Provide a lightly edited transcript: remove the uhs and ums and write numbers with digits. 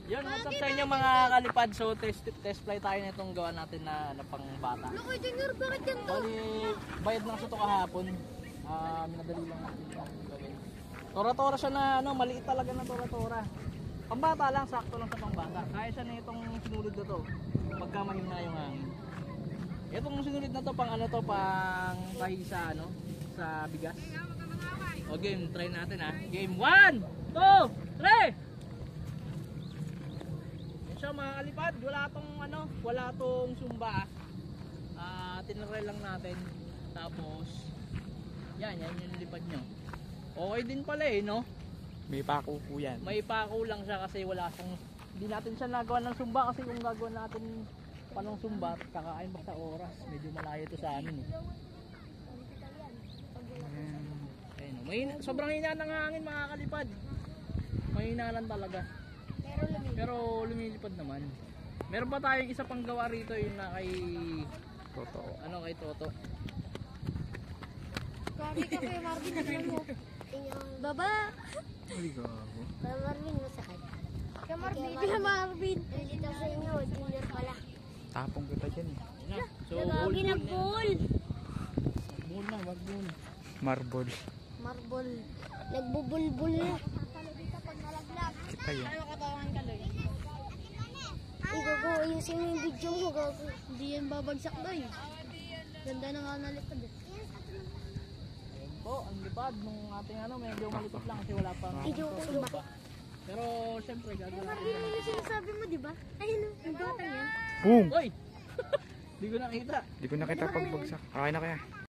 Yun, what's up sa inyo mga kalipad? So test fly tayo na itong gawa natin na pang bata. Loko, Junior, bakit ganito? Bali, bayad na kasi ito kahapon. Minadali lang natin yung gawin. Tora-tora siya na ano, maliit talaga na tora-tora. Pambata lang, sakto lang sa pambata. Kaya siya na itong sinulid na to. Pagka mahina yung hangin. Itong sinulid na to pang ano to, pang tahi sa ano, sa bigas. O game, try natin ha. Game 1, 2, 3! So mga kalipad, wala tong sumba. Tinaray lang natin. Tapos yan yung lipad nyo. Okay din pala no? May pako po yan. May pako lang siya kasi hindi natin siya nagawa ng sumba kasi kung gagawa natin pa ng sumba, kakain pa sa oras. Medyo malayo to sa amin sobrang hina ng hangin mga kalipad. Mahina lang talaga. Pero lumilipad naman. Meron pa tayong isa pang gawa rito yung na kay Toto. kay Toto. Grabe ka kay Marvin, naman mo. Baba! Ay, gago. Kay Marvin, masakit. Kay Marvin. Dito sa inyo, Junior pala. Tapong kita dyan eh. So, Nagagi nag-ball. Ball na, wag ball. Marble. Marble. Nagbubulbul na. Kita yan. Ay, gago, ayusin mo yung video mo, gago. Hindi yan babagsak doy. Ganda na nga nalipad eh. Ayun po, ang lipad nung ating medyo malipad lang kasi wala pang Video ko ba? Pero syempre gagawin Marvin, ano yung sinasabi mo, di ba? Ayun, yung bata yan. Boom! Hoy! Hindi ko nakita. Di ko nakita pagbagsak. Okay na kaya.